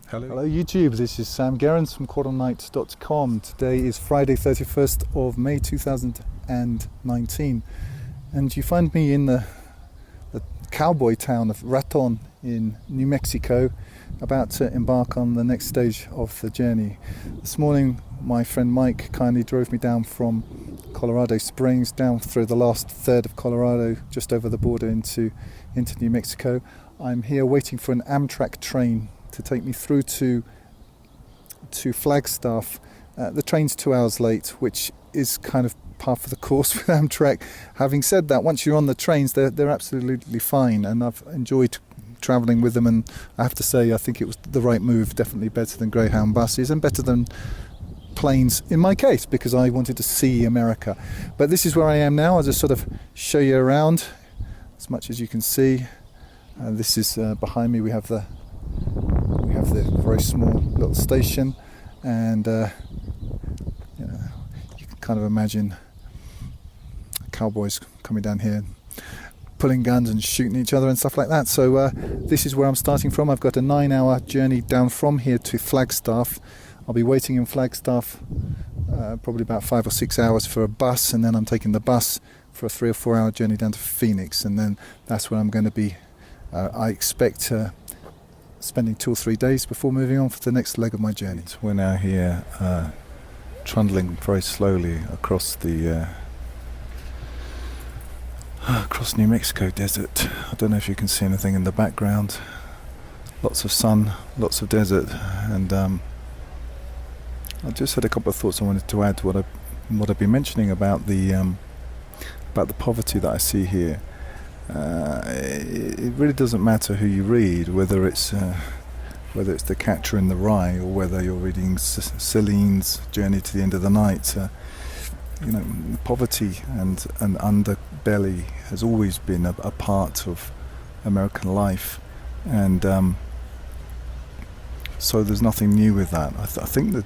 Hello YouTube, this is Sam Gerrans from Qur'an.com. Today is Friday 31st of May 2019 and you find me in the cowboy town of Raton in New Mexico, about to embark on the next stage of the journey. This morning my friend Mike kindly drove me down from Colorado Springs down through the last third of Colorado, just over the border into New Mexico. I'm here waiting for an Amtrak train to take me through to Flagstaff. The train's 2 hours late, which is kind of par for the course with Amtrak. Having said that, once you're on the trains, they're absolutely fine, and I've enjoyed travelling with them, and I have to say I think it was the right move. Definitely better than Greyhound buses and better than planes in my case, because I wanted to see America. But this is where I am now. I'll just sort of show you around as much as you can see. This is behind me. We have the very small little station, and you can kind of imagine cowboys coming down here, pulling guns and shooting each other and stuff like that. So this is where I'm starting from. I've got a 9-hour journey down from here to Flagstaff. I'll be waiting in Flagstaff probably about 5 or 6 hours for a bus, and then I'm taking the bus for a 3 or 4 hour journey down to Phoenix, and then that's where I'm going to be. I expect spending 2 or 3 days before moving on for the next leg of my journey. We're now here trundling very slowly across the across New Mexico desert. I don't know if you can see anything in the background. Lots of sun, lots of desert, and I just had a couple of thoughts I wanted to add to what I've been mentioning about the poverty that I see here. It really doesn't matter who you read, whether it's The Catcher in the Rye or whether you're reading Celine's Journey to the End of the Night. Poverty and underbelly has always been a part of American life, and so there's nothing new with that. I think that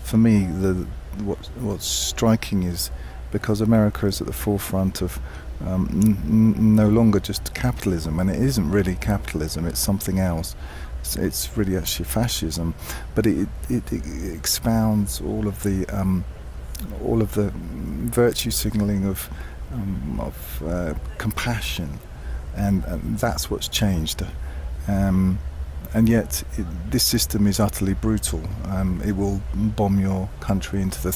for me, what's striking is because America is at the forefront of no longer just capitalism, and it isn't really capitalism, it's something else. It's really actually fascism, but it expounds all of the virtue signaling of compassion, and that's what's changed. And yet this system is utterly brutal. It will bomb your country into the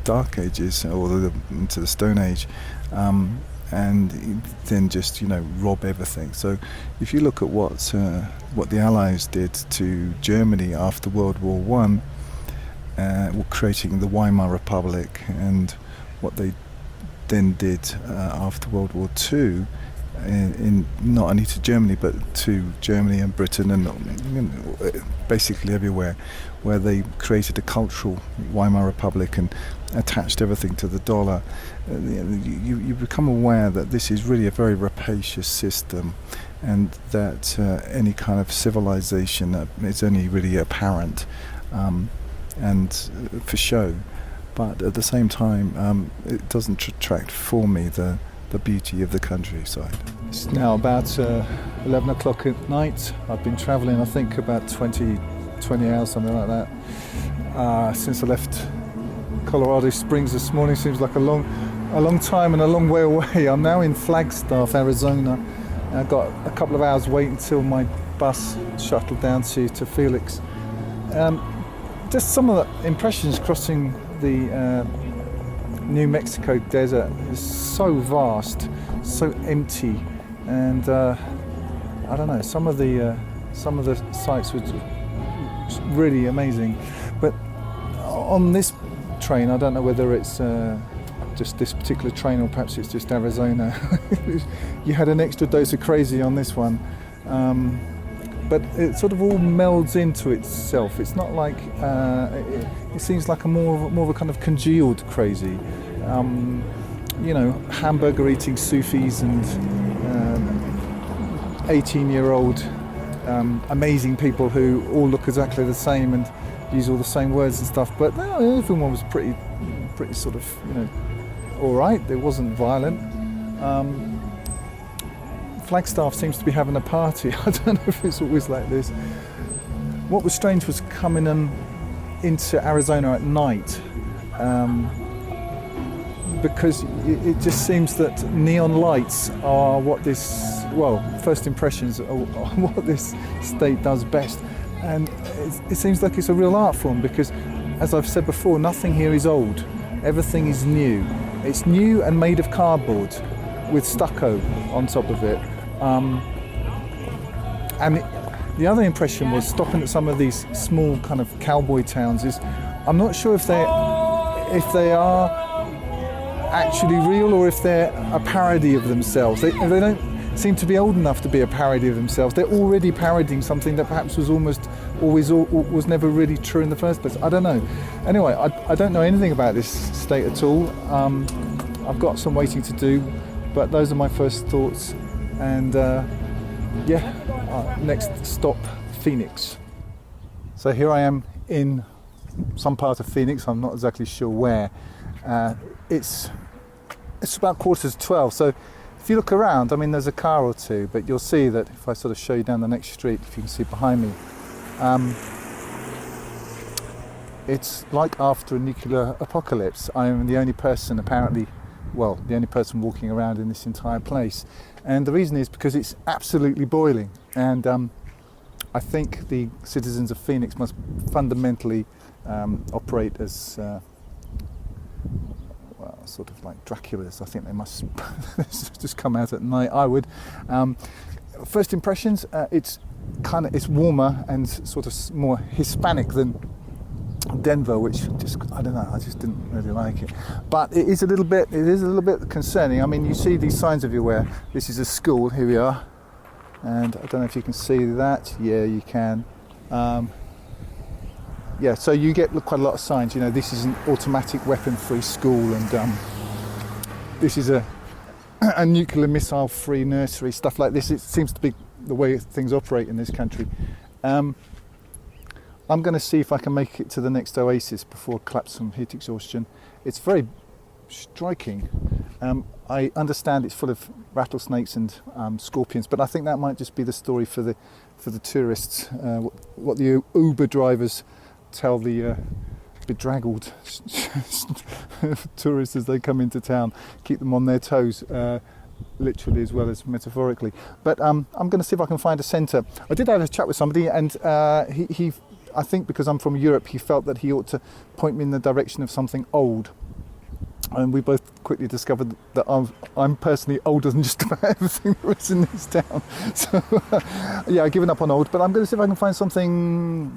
Dark Ages, or into the Stone Age, and then just rob everything. So if you look at what the Allies did to Germany after World War One, creating the Weimar Republic, and what they then did after World War Two, in not only to Germany but to Germany and Britain and basically everywhere, where they created a cultural Weimar Republic and attached everything to the dollar. You become aware that this is really a very rapacious system, and that any kind of civilization is only really apparent and for show, but at the same time it doesn't detract for me the beauty of the countryside. It's now about 11 o'clock at night. I've been travelling I think about 20 hours, something like that, since I left Colorado Springs this morning. Seems like a long time and a long way away. I'm now in Flagstaff, Arizona. I've got a couple of hours wait until my bus shuttle down to Felix. Just some of the impressions crossing the New Mexico desert is so vast, so empty, and I don't know, some of the sights were really amazing. But on this train, I don't know whether it's just this particular train or perhaps it's just Arizona. You had an extra dose of crazy on this one, but it sort of all melds into itself. It's not like it seems like more of a kind of congealed crazy. Hamburger eating Sufis and 18-year-old amazing people who all look exactly the same and use all the same words and stuff. But everyone was pretty sort of all right. It wasn't violent. Flagstaff seems to be having a party. I don't know if it's always like this. What was strange was coming into Arizona at night, because it just seems that neon lights are what this, well, first impressions are what this state does best. And it seems like it's a real art form, because, as I've said before, nothing here is old. Everything is new. It's new and made of cardboard with stucco on top of it. And the other impression was stopping at some of these small kind of cowboy towns is, I'm not sure if they are actually real or if they're a parody of themselves. They don't seem to be old enough to be a parody of themselves. They're already parodying something that perhaps was was never really true in the first place. I don't know. Anyway, I don't know anything about this state at all. I've got some waiting to do, but those are my first thoughts. And next stop, Phoenix. So here I am in some part of Phoenix. I'm not exactly sure where. It's about 11:45. So if you look around, I mean, there's a car or two, but you'll see that if I sort of show you down the next street, if you can see behind me, it's like after a nuclear apocalypse. I'm the only person apparently, well, the only person walking around in this entire place. And the reason is because it's absolutely boiling. And I think the citizens of Phoenix must fundamentally operate as sort of like Draculas. I think they must just come out at night. I would. First impressions, it's warmer and sort of more Hispanic than Denver, which I don't know, I just didn't really like it. But it is a little bit concerning. I mean, you see these signs everywhere. This is a school, here we are. And I don't know if you can see that. Yeah, you can. So you get quite a lot of signs. You know, this is an automatic weapon-free school, and this is a nuclear missile-free nursery, stuff like this. It seems to be the way things operate in this country. I'm going to see if I can make it to the next oasis before I collapse from heat exhaustion. It's very striking. I understand it's full of rattlesnakes and scorpions, but I think that might just be the story for the tourists. What the Uber drivers tell the bedraggled tourists as they come into town, keep them on their toes, literally as well as metaphorically. But I'm going to see if I can find a centre. I did have a chat with somebody, and he I think because I'm from Europe, he felt that he ought to point me in the direction of something old. And we both quickly discovered that I'm personally older than just about everything there is in this town. So, I've given up on old, but I'm going to see if I can find something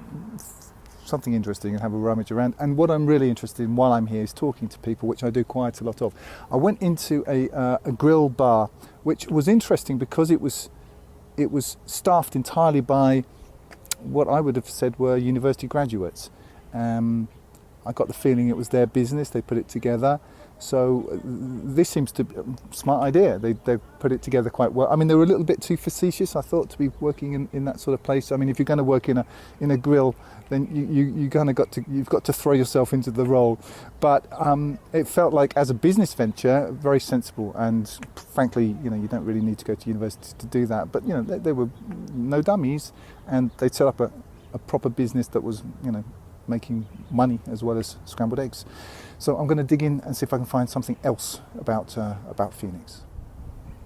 interesting and have a rummage around. And what I'm really interested in while I'm here is talking to people, which I do quite a lot of. I went into a grill bar, which was interesting because it was staffed entirely by what I would have said were university graduates. I got the feeling it was their business, they put it together. So this seems to be a smart idea. They put it together quite well. I mean, they were a little bit too facetious, I thought, to be working in that sort of place. I mean, if you're going to work in a grill, then you've got to throw yourself into the role. But it felt like, as a business venture, very sensible. And frankly, you don't really need to go to university to do that. But they were no dummies, and they set up a proper business that was making money as well as scrambled eggs. So I'm going to dig in and see if I can find something else about Phoenix.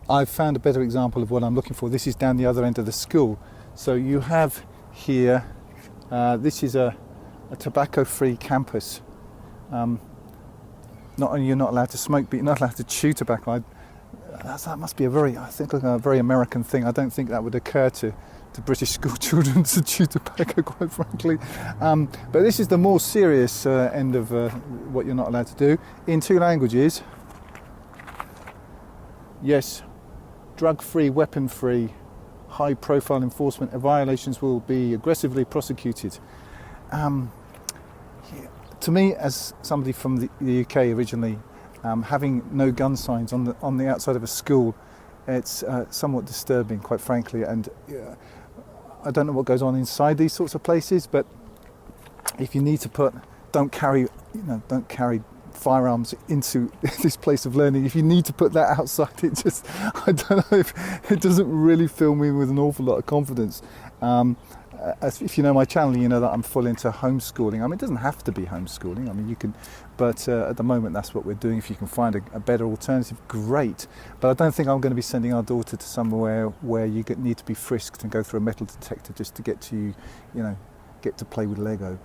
I've found a better example of what I'm looking for. This is down the other end of the school. So you have here, this is a tobacco-free campus. Not only you're not allowed to smoke, but you're not allowed to chew tobacco. That must be a very American thing. I don't think that would occur to British school children to chew tobacco, quite frankly. But this is the more serious end of what you're not allowed to do, in 2 languages. Yes, drug-free, weapon-free, high-profile enforcement. Violations will be aggressively prosecuted. To me, as somebody from the UK originally, having no gun signs on the outside of a school, it's somewhat disturbing, quite frankly. And I don't know what goes on inside these sorts of places, but if you need to don't carry firearms into this place of learning. If you need to put that outside, I don't know, if it doesn't really fill me with an awful lot of confidence. If you know my channel, you know that I'm full into homeschooling. I mean, it doesn't have to be homeschooling. I mean, you can, but at the moment that's what we're doing. If you can find a better alternative, great. But I don't think I'm going to be sending our daughter to somewhere where you need to be frisked and go through a metal detector just to get to, get to play with Lego.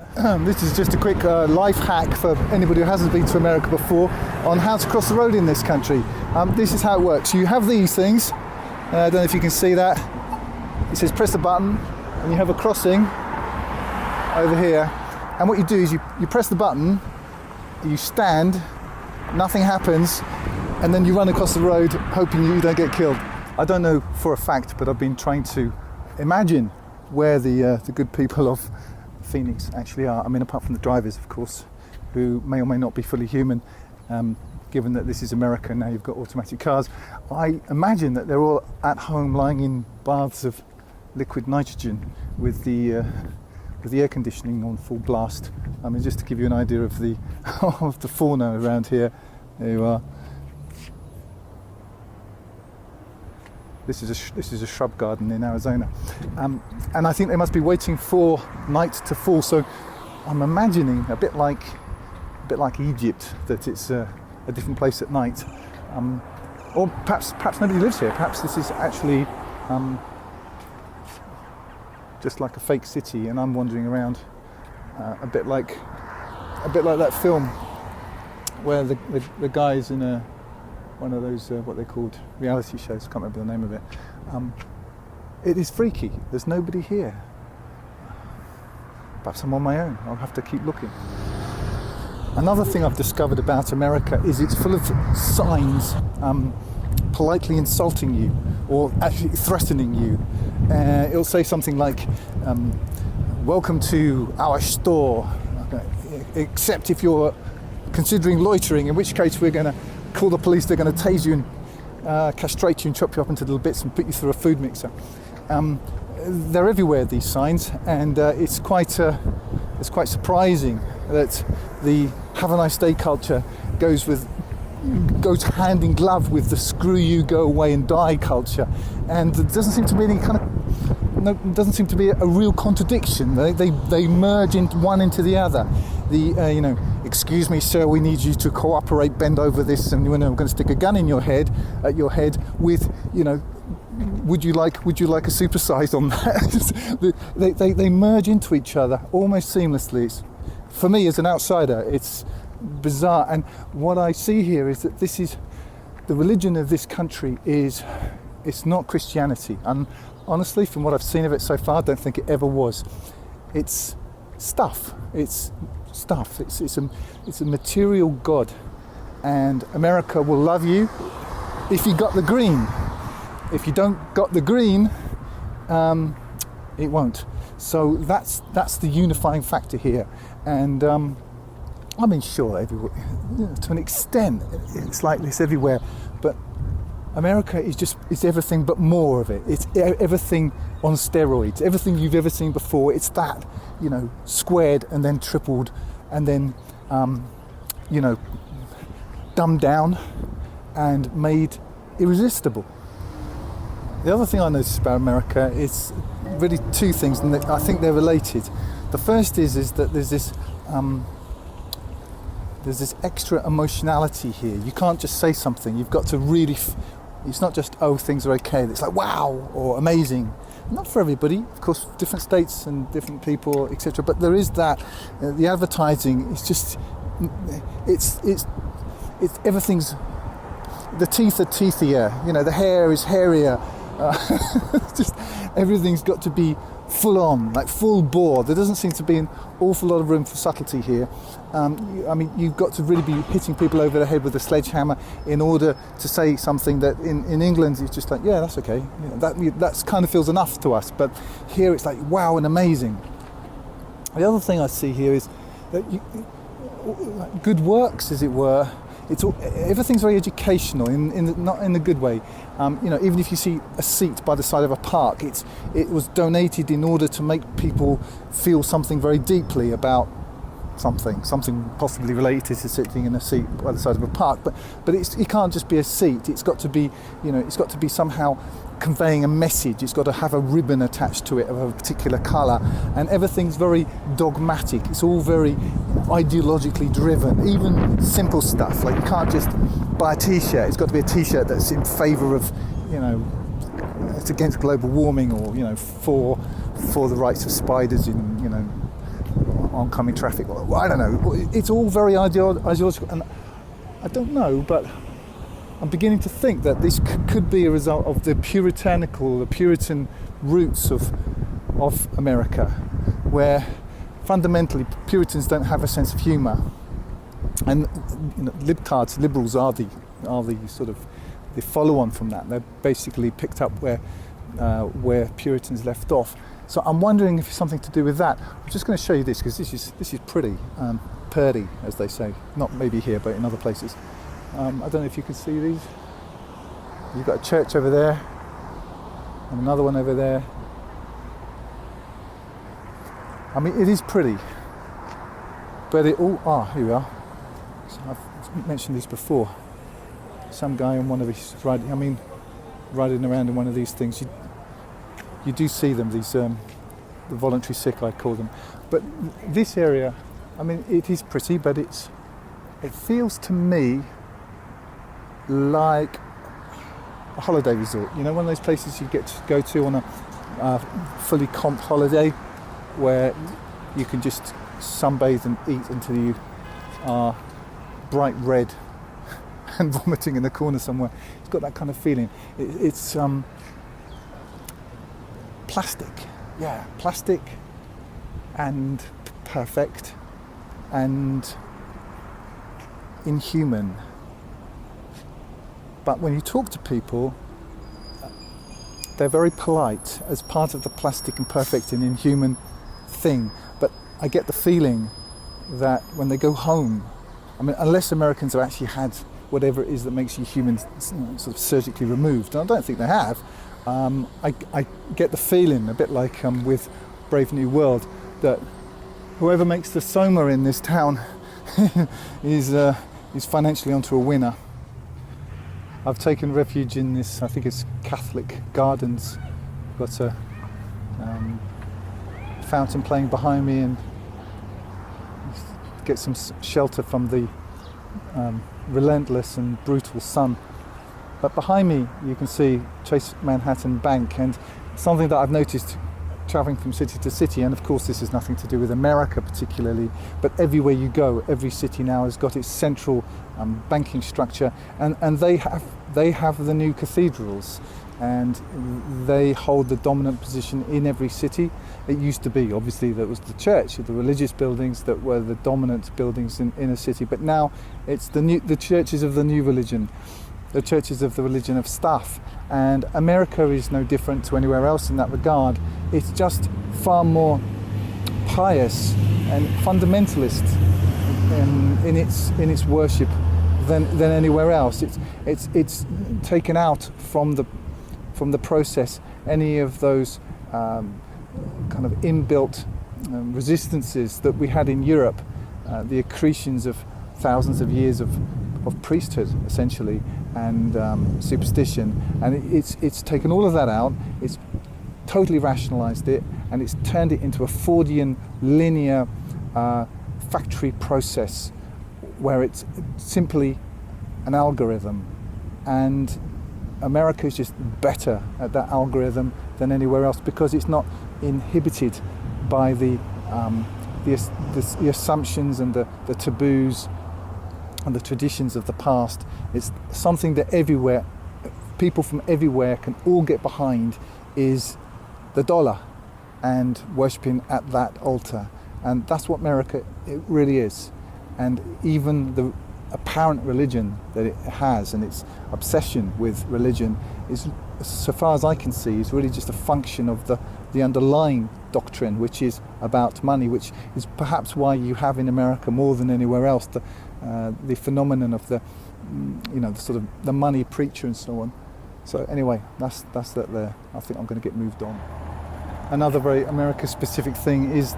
This is just a quick life hack for anybody who hasn't been to America before on how to cross the road in this country. This is how it works. You have these things. I don't know if you can see that. It says press the button. And you have a crossing over here, and what you do is you press the button, you stand, nothing happens, and then you run across the road hoping you don't get killed. I don't know for a fact, but I've been trying to imagine where the good people of Phoenix actually are. I mean, apart from the drivers, of course, who may or may not be fully human, given that this is America and now you've got automatic cars. I imagine that they're all at home lying in baths of liquid nitrogen with the air conditioning on full blast. I mean, just to give you an idea of the of the fauna around here. There you are. This is a shrub garden in Arizona, and I think they must be waiting for night to fall. So I'm imagining a bit like Egypt, that it's a different place at night, or perhaps nobody lives here. Perhaps this is actually just like a fake city, and I'm wandering around a bit like that film where the guy's in one of those what they called reality shows. I can't remember the name of it. It is freaky. There's nobody here. Perhaps I'm on my own. I'll have to keep looking. Another thing I've discovered about America is it's full of signs politely insulting you or actually threatening you. It'll say something like, welcome to our store, except if you're considering loitering, in which case we're going to call the police. They're going to tase you and castrate you and chop you up into little bits and put you through a food mixer. They're everywhere, these signs, and it's quite surprising that the have a nice day culture goes hand in glove with the screw you, go away and die culture, and there doesn't seem to be any kind of doesn't seem to be a real contradiction. They merge one into the other. Excuse me, sir, we need you to cooperate. Bend over this, and we're going to stick a gun in your head with, would you like a supersize on that? they merge into each other almost seamlessly. For me, as an outsider, it's bizarre. And what I see here is that this is the religion of this country. It's not Christianity, and honestly, from what I've seen of it so far, I don't think it ever was. It's stuff. It's a material god, and America will love you if you got the green. If you don't got the green, it won't. So that's the unifying factor here, and I mean, sure, everywhere, to an extent, it's like this everywhere, but America is everything but more of it. It's everything on steroids. Everything you've ever seen before. It's that, squared and then tripled, and then dumbed down and made irresistible. The other thing I noticed about America is really two things, and I think they're related. The first is that there's this extra emotionality here. You can't just say something. You've got to really. It's not just, oh, things are okay. It's like, wow, or amazing. Not for everybody, of course, different states and different people, etc. But there is that. The advertising, it's just, it's everything's, the teeth are teethier. The hair is hairier. Just everything's got to be full on, like full bore. There doesn't seem to be an awful lot of room for subtlety here. You've got to really be hitting people over the head with a sledgehammer in order to say something that in England it's just like, yeah, that's okay. That kind of feels enough to us. But here it's like, wow and amazing. The other thing I see here is that good works, as it were. Everything's very educational, not in a good way. Even if you see a seat by the side of a park, it was donated in order to make people feel something very deeply about something possibly related to sitting in a seat by the side of a park. But it can't just be a seat. It's got to be, it's got to be somehow conveying a message. It's got to have a ribbon attached to it of a particular colour, and everything's very dogmatic. It's all very ideologically driven. Even simple stuff, like you can't just buy a t-shirt. It's got to be a t-shirt that's in favour of, it's against global warming, or for the rights of spiders in oncoming traffic. I don't know. It's all very ideological, and I don't know, but I'm beginning to think that this could be a result of the Puritan roots of America, where fundamentally Puritans don't have a sense of humour, and libtards, liberals, are the sort of the follow-on from that. They're basically picked up where Puritans left off. So I'm wondering if it's something to do with that. I'm just going to show you this, because this is pretty, purdy, as they say. Not maybe here, but in other places. I don't know if you can see these. You've got a church over there, and another one over there. I mean, it is pretty, but it all... here we are. So I've mentioned this before. Some guy on one of these riding around in one of these things. You do see them, these the voluntary sick, I call them. But this area, I mean, it is pretty, but it feels to me like a holiday resort. One of those places you get to go to on a fully comped holiday, where you can just sunbathe and eat until you are bright red and vomiting in the corner somewhere. It's got that kind of feeling. It's plastic and perfect and inhuman. But when you talk to people, they're very polite as part of the plastic and perfect and inhuman thing. But I get the feeling that when they go home, I mean, unless Americans have actually had whatever it is that makes you human sort of surgically removed, and I don't think they have, I get the feeling, a bit like with Brave New World, that whoever makes the soma in this town is financially onto a winner. I've taken refuge in this, I think it's Catholic Gardens. Got a fountain playing behind me, and get some shelter from the relentless and brutal sun. But behind me you can see Chase Manhattan Bank, and something that I've noticed travelling from city to city, and of course this has nothing to do with America particularly, but everywhere you go, every city now has got its central banking structure, and they have the new cathedrals, and they hold the dominant position in every city. It used to be, obviously, that was the church, the religious buildings that were the dominant buildings in a city, but now it's the churches of the new religion, the churches of the religion of stuff. And America is no different to anywhere else in that regard. It's just far more pious and fundamentalist in its worship than anywhere else. It's taken out from the process any of those kind of inbuilt resistances that we had in Europe, the accretions of thousands of years of priesthood, essentially, and superstition, and it's taken all of that out. It's totally rationalized it, and it's turned it into a Fordian linear factory process where it's simply an algorithm, and America is just better at that algorithm than anywhere else, because it's not inhibited by the assumptions and the taboos and the traditions of the past. It's something that people from everywhere can all get behind, is the dollar and worshipping at that altar. And that's what America it really is. And even the apparent religion that it has, and its obsession with religion, is, so far as I can see, is really just a function of the underlying doctrine, which is about money, which is perhaps why you have in America more than anywhere else the phenomenon of the sort of the money preacher and so on. So anyway, that's that there. I think I'm going to get moved on. Another very America-specific thing is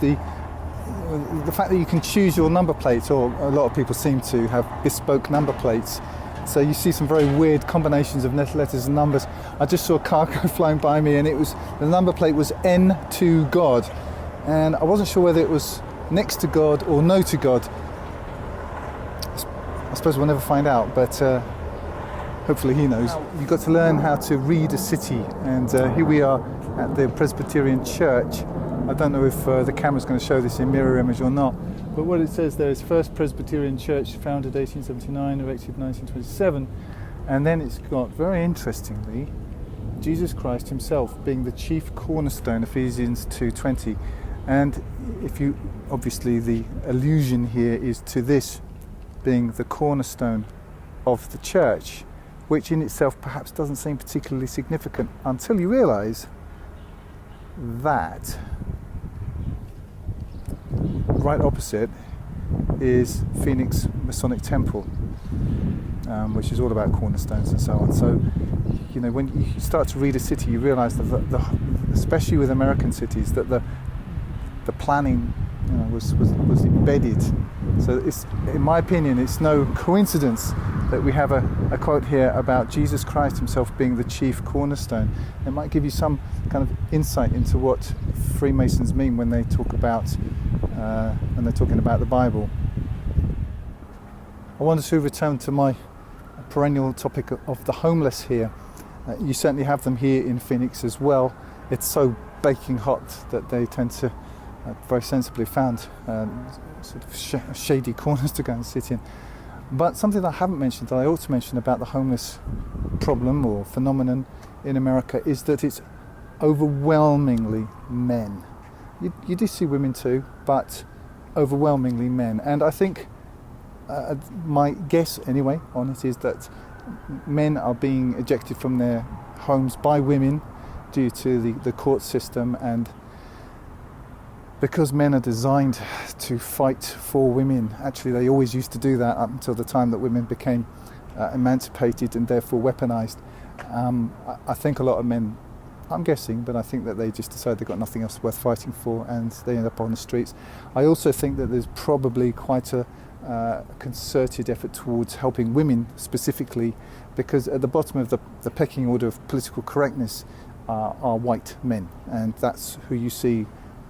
the fact that you can choose your number plates, or a lot of people seem to have bespoke number plates. So you see some very weird combinations of letters and numbers. I just saw a car go flying by me, and the number plate was N to God, and I wasn't sure whether it was next to God or no to God. I suppose we'll never find out, but hopefully he knows. You've got to learn how to read a city, and here we are at the Presbyterian Church. I don't know if the camera's going to show this in mirror image or not, but what it says there is First Presbyterian Church, founded 1879, erected 1927, and then it's got, very interestingly, Jesus Christ himself being the chief cornerstone, Ephesians 2:20. And if you, obviously the allusion here is to this being the cornerstone of the church, which in itself perhaps doesn't seem particularly significant until you realise that right opposite is Phoenix Masonic Temple, which is all about cornerstones and so on. So, you know, when you start to read a city, you realise that, especially with American cities, that the planning, you know, was embedded. So it's, in my opinion, it's no coincidence that we have a quote here about Jesus Christ himself being the chief cornerstone. It might give you some kind of insight into what Freemasons mean when they talk about when they're talking about the Bible. I wanted to return to my perennial topic of the homeless here. You certainly have them here in Phoenix as well. It's so baking hot that they tend to very sensibly found sort of shady corners to go and sit in. But something that I haven't mentioned, that I ought to mention about the homeless problem or phenomenon in America, is that it's overwhelmingly men. You do see women too, but overwhelmingly men. And I think my guess anyway on it is that men are being ejected from their homes by women due to the court system, and because men are designed to fight for women. Actually, they always used to do that up until the time that women became emancipated and therefore weaponized. I think a lot of men, I'm guessing, but I think that they just decide they've got nothing else worth fighting for and they end up on the streets. I also think that there's probably quite a concerted effort towards helping women specifically, because at the bottom of the pecking order of political correctness are white men, and that's who you see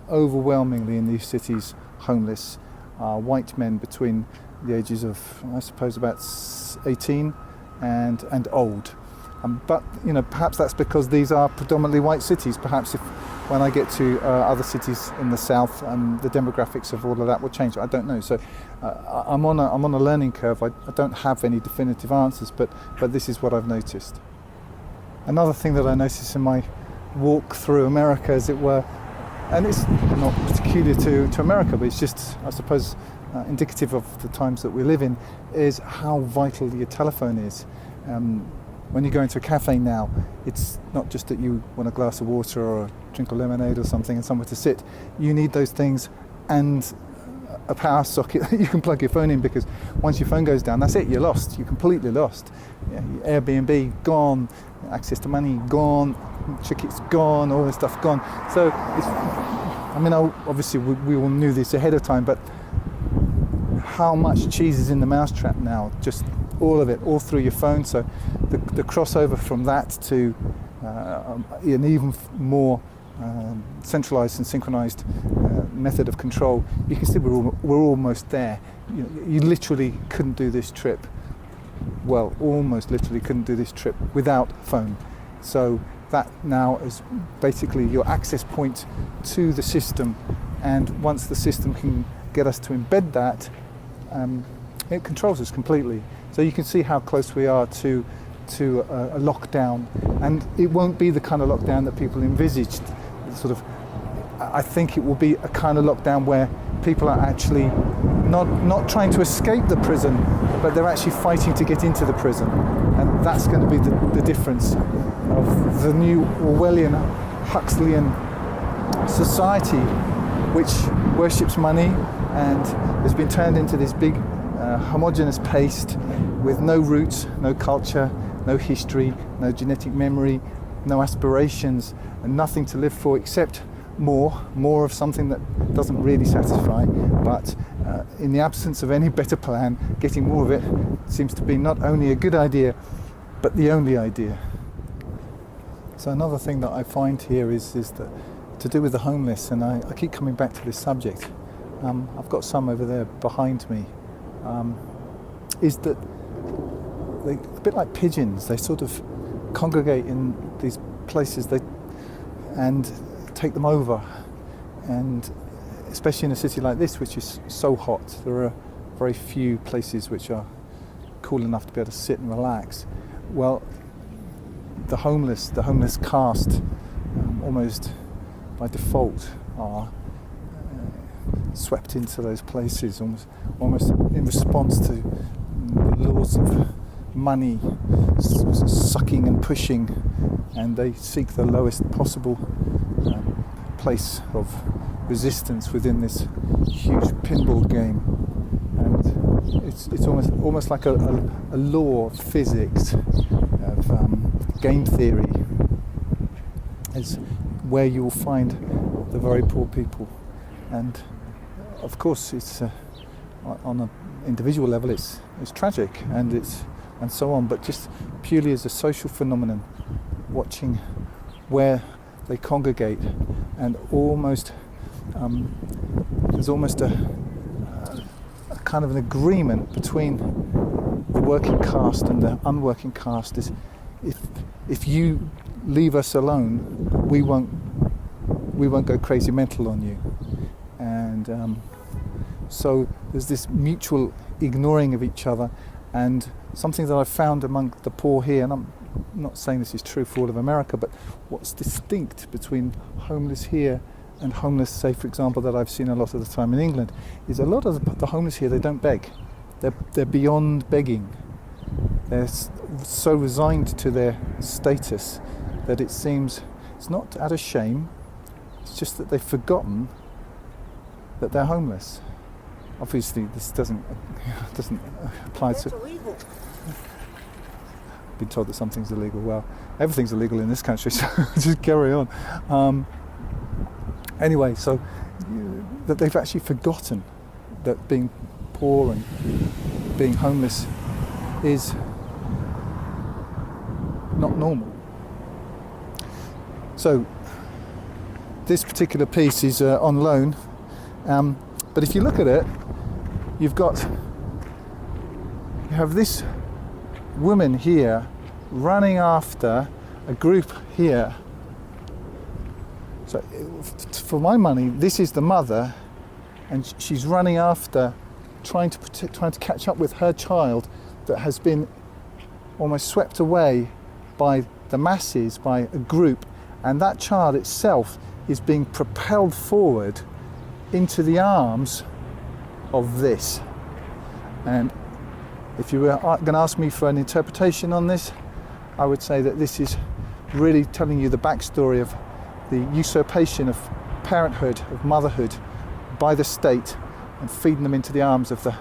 overwhelmingly in these cities homeless, white men between the ages of, I suppose, about 18 and old. But you know, perhaps that's because these are predominantly white cities. Perhaps if when I get to other cities in the south, the demographics of all of that will change. I don't know. So I'm on a learning curve. I don't have any definitive answers, but this is what I've noticed. Another thing that I noticed in my walk through America, as it were, and it's not peculiar to America, but it's just, I suppose, indicative of the times that we live in, is how vital your telephone is. When you go into a cafe now, it's not just that you want a glass of water or a drink of lemonade or something and somewhere to sit. You need those things and a power socket that you can plug your phone in, because once your phone goes down, that's it, you're lost. You're completely lost. Yeah, your Airbnb, gone. Access to money, gone. Tickets, gone. All this stuff, gone. So, I mean, obviously we all knew this ahead of time, but how much cheese is in the mousetrap now? Just all of it, all through your phone. So the crossover from that to an even more centralized and synchronized method of control, you can see we're almost there. You literally couldn't do this trip, well, almost literally couldn't do this trip without phone. So that now is basically your access point to the system, and once the system can get us to embed that, it controls us completely. So you can see how close we are to a lockdown, and it won't be the kind of lockdown that people envisaged. Sort of, I think it will be a kind of lockdown where people are actually not trying to escape the prison, but they're actually fighting to get into the prison, and that's going to be the difference of the new Orwellian, Huxleyan society, which worships money and has been turned into this big homogeneous paste with no roots, no culture, no history, no genetic memory, no aspirations, and nothing to live for except more of something that doesn't really satisfy, but in the absence of any better plan, getting more of it seems to be not only a good idea, but the only idea. So another thing that I find here is that to do with the homeless, and I keep coming back to this subject. I've got some over there behind me. Is that they, a bit like pigeons, they sort of congregate in these places and take them over, and especially in a city like this, which is so hot, there are very few places which are cool enough to be able to sit and relax. Well, the homeless caste, almost by default, are swept into those places, almost in response to the laws of money sucking and pushing, and they seek the lowest possible place of resistance within this huge pinball game. And it's almost like a law of physics, of game theory, is where you will find the very poor people. And of course, it's on an individual level, it's tragic and so on. But just purely as a social phenomenon, watching where they congregate, and there's almost a kind of an agreement between the working caste and the unworking caste. Is if you leave us alone, we won't go crazy mental on you. And so there's this mutual ignoring of each other, and something that I've found among the poor here, and I'm not saying this is true for all of America, but what's distinct between homeless here and homeless, say for example, that I've seen a lot of the time in England, is a lot of the homeless here, they don't beg. They're beyond begging. They're so resigned to their status that it seems it's not out of shame, it's just that they've forgotten that they're homeless. Obviously this doesn't apply to... That's illegal. Been told that something's illegal. Well, everything's illegal in this country, so just carry on. Anyway, so that they've actually forgotten that being poor and being homeless is not normal. So this particular piece is on loan, but if you look at it, you have this woman here running after a group here. So for my money, this is the mother, and she's running after, trying to catch up with her child that has been almost swept away by the masses, by a group, and that child itself is being propelled forward into the arms of this. And if you were going to ask me for an interpretation on this, I would say that this is really telling you the backstory of the usurpation of parenthood, of motherhood, by the state, and feeding them into the arms of the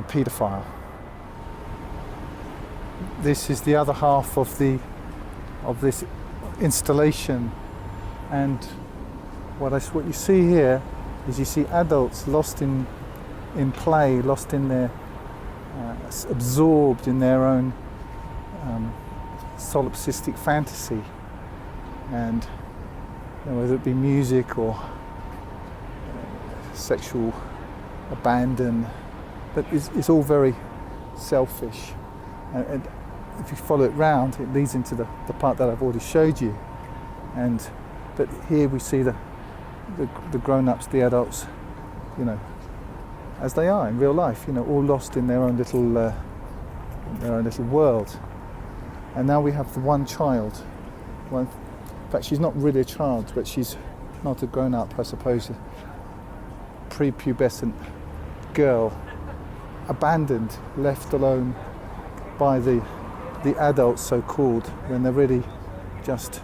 paedophile. This is the other half of this installation, and what you see here is you see adults lost in play, lost in their absorbed in their own solipsistic fantasy, and whether it be music or sexual abandon, but it's all very selfish. And if you follow it round, it leads into the part that I've already showed you. But here we see the grown-ups, the adults, as they are in real life, all lost in their own little world. And now we have the one child. Well, in fact, she's not really a child, but she's not a grown-up, I suppose, a prepubescent girl, abandoned, left alone by the adults, so-called, when they're really just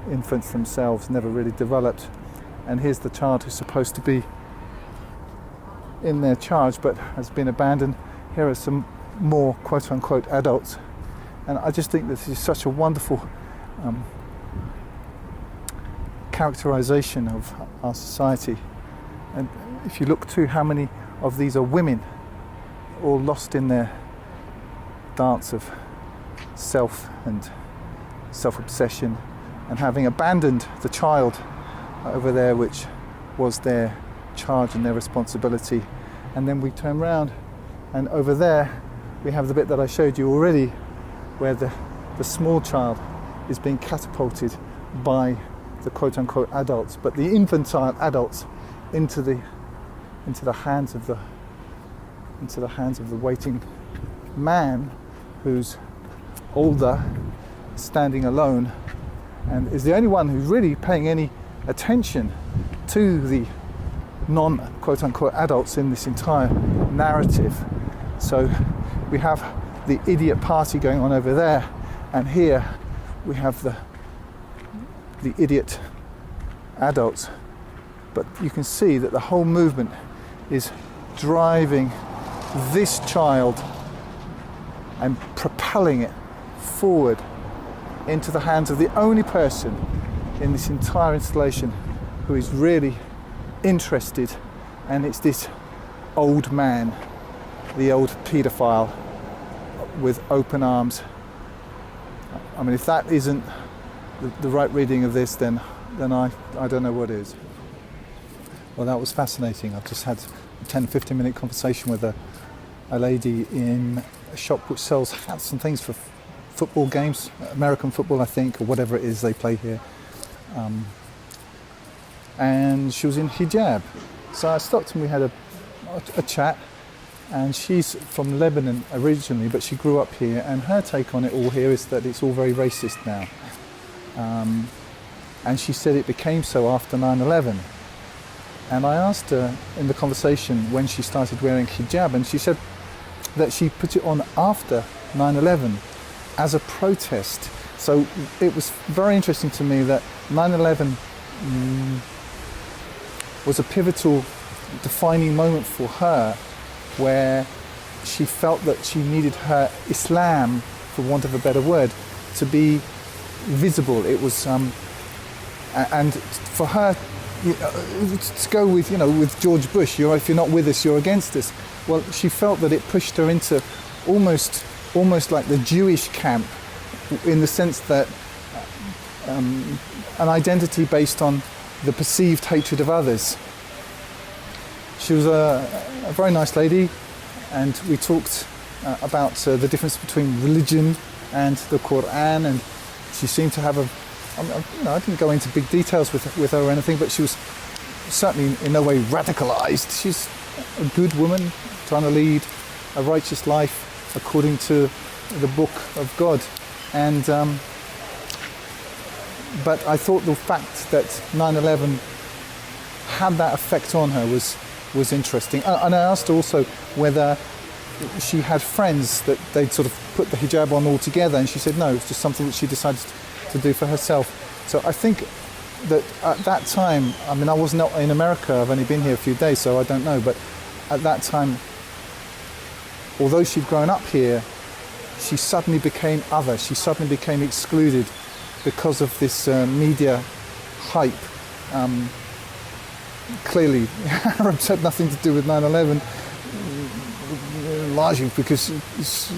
infants themselves, never really developed. And here's the child who's supposed to be in their charge but has been abandoned. Here are some more quote-unquote adults, and I just think this is such a wonderful characterization of our society. And if you look to how many of these are women, all lost in their dance of self and self-obsession, and having abandoned the child over there, which was their charge and their responsibility. And then we turn round, and over there we have the bit that I showed you already, where the small child is being catapulted by the quote-unquote adults, but the infantile adults into the hands of the waiting man, who's older, standing alone, and is the only one who's really paying any attention to the non-quote-unquote adults in this entire narrative. So we have the idiot party going on over there, and here we have the idiot adults. But you can see that the whole movement is driving this child and propelling it forward into the hands of the only person in this entire installation who is really interested, and it's this old man, the old paedophile with open arms. I mean, if that isn't the right reading of this, then I don't know what is. Well, that was fascinating. I've just had a 10-15 minute conversation with a lady in a shop which sells hats and things for football games, American football I think, or whatever it is they play here. And she was in hijab. So I stopped and we had a chat, and she's from Lebanon originally, but she grew up here, and her take on it all here is that it's all very racist now. And she said it became so after 9/11. And I asked her in the conversation when she started wearing hijab, and she said that she put it on after 9/11 as a protest. So it was very interesting to me that 9/11 was a pivotal, defining moment for her, where she felt that she needed her Islam, for want of a better word, to be visible. It was, and for her, to go with, with George Bush, if you're not with us, you're against us. Well, she felt that it pushed her into almost like the Jewish camp, in the sense that an identity based on the perceived hatred of others. She was a very nice lady, and we talked about the difference between religion and the Qur'an, and she seemed to have I didn't go into big details with her or anything, but she was certainly in no way radicalized. She's a good woman trying to lead a righteous life according to the book of God. And but I thought the fact that 9/11 had that effect on her was interesting. And I asked her also whether she had friends that they'd sort of put the hijab on all together, and she said no, it's just something that she decided to do for herself. So I think that at that time, I mean, I was not in America, I've only been here a few days, so I don't know, but at that time, although she'd grown up here, she suddenly became other, she suddenly became excluded because of this media hype. Clearly, Arabs had nothing to do with 9/11, largely because it's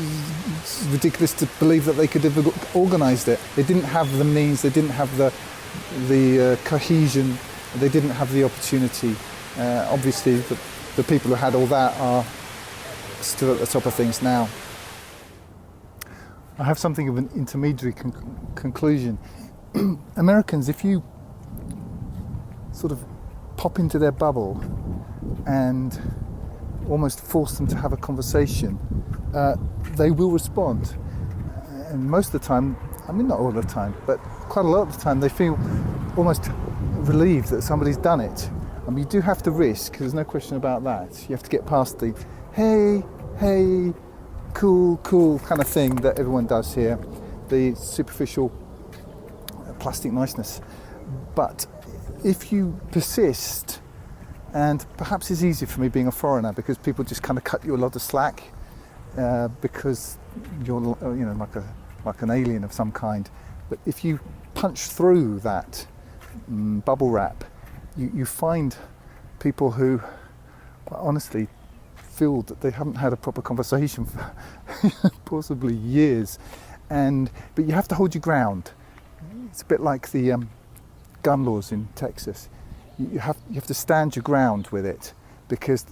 ridiculous to believe that they could have organised it. They didn't have the means, they didn't have the cohesion, they didn't have the opportunity. Obviously, the people who had all that are still at the top of things now. I have something of an intermediary conclusion. Americans, if you sort of pop into their bubble and almost force them to have a conversation, they will respond. And most of the time, I mean not all the time, but quite a lot of the time, they feel almost relieved that somebody's done it. I mean, you do have to risk, there's no question about that. You have to get past the hey, cool kind of thing that everyone does here, the superficial plastic niceness. But if you persist, and perhaps it's easier for me being a foreigner because people just kind of cut you a lot of slack because you're like an alien of some kind. But if you punch through that bubble wrap, you find people who, quite honestly, feel that they haven't had a proper conversation for possibly years, but you have to hold your ground. It's a bit like the gun laws in Texas. You have to stand your ground with it, because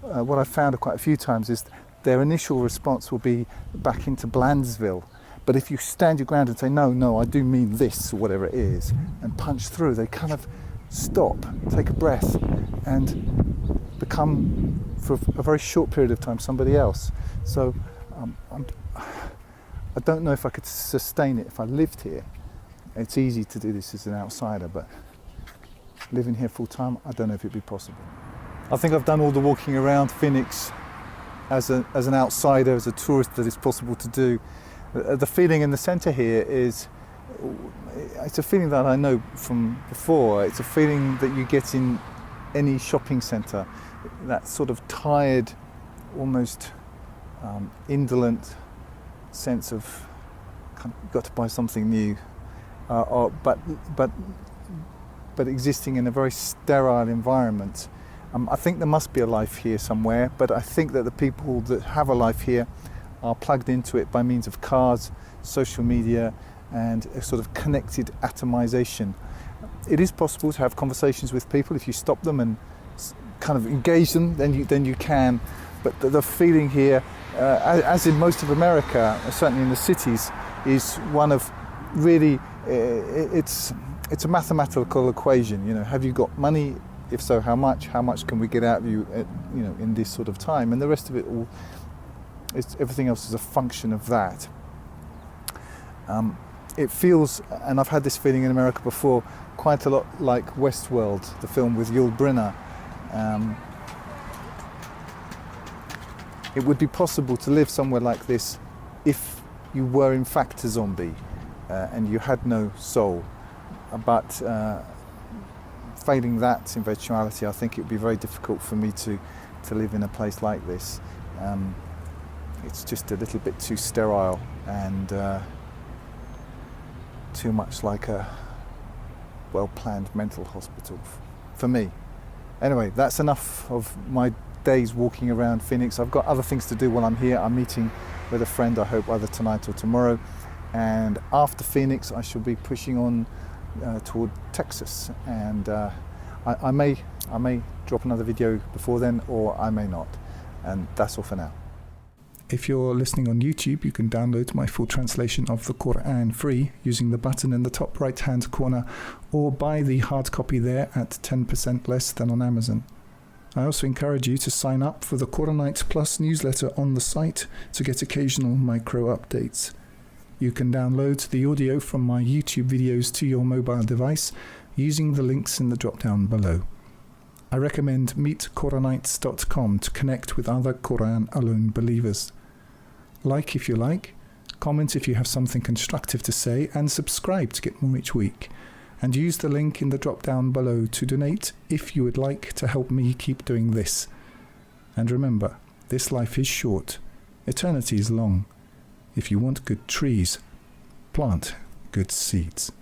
what I've found quite a few times is their initial response will be back into Blandsville. But if you stand your ground and say, no, I do mean this, or whatever it is, and punch through, they kind of stop, take a breath, and become, for a very short period of time, somebody else. So I don't know if I could sustain it if I lived here. It's easy to do this as an outsider, but living here full time, I don't know if it'd be possible. I think I've done all the walking around Phoenix as an outsider, as a tourist, that is possible to do. The feeling in the centre here it's a feeling that I know from before. It's a feeling that you get in any shopping centre, that sort of tired, almost indolent sense of you've got to buy something new, but existing in a very sterile environment. I think there must be a life here somewhere, but I think that the people that have a life here are plugged into it by means of cars, social media, and a sort of connected atomization. It is possible to have conversations with people if you stop them and kind of engage them, then you can. But the feeling here, as in most of America, certainly in the cities, is one of really, it's a mathematical equation. Have you got money? If so, how much? How much can we get out of you, in this sort of time? And the rest of it all, everything else is a function of that. It feels, and I've had this feeling in America before, quite a lot like Westworld, the film with Yul Brynner. It would be possible to live somewhere like this if you were in fact a zombie and you had no soul. But failing that eventuality, I think it would be very difficult for me to live in a place like this. It's just a little bit too sterile and too much like a well-planned mental hospital for me. Anyway, that's enough of my days walking around Phoenix. I've got other things to do while I'm here. I'm meeting with a friend, I hope either tonight or tomorrow, and after Phoenix I shall be pushing on toward Texas, and I may drop another video before then, or I may not, and that's all for now. If you're listening on YouTube, you can download my full translation of the Qur'an free using the button in the top right hand corner, or buy the hard copy there at 10% less than on Amazon. I also encourage you to sign up for the Qur'anite Plus newsletter on the site to get occasional micro updates. You can download the audio from my YouTube videos to your mobile device using the links in the drop down below. I recommend meetquranites.com to connect with other Qur'an alone believers. Like if you like, comment if you have something constructive to say, and subscribe to get more each week. And use the link in the drop down below to donate if you would like to help me keep doing this. And remember, this life is short, eternity is long. If you want good trees, plant good seeds.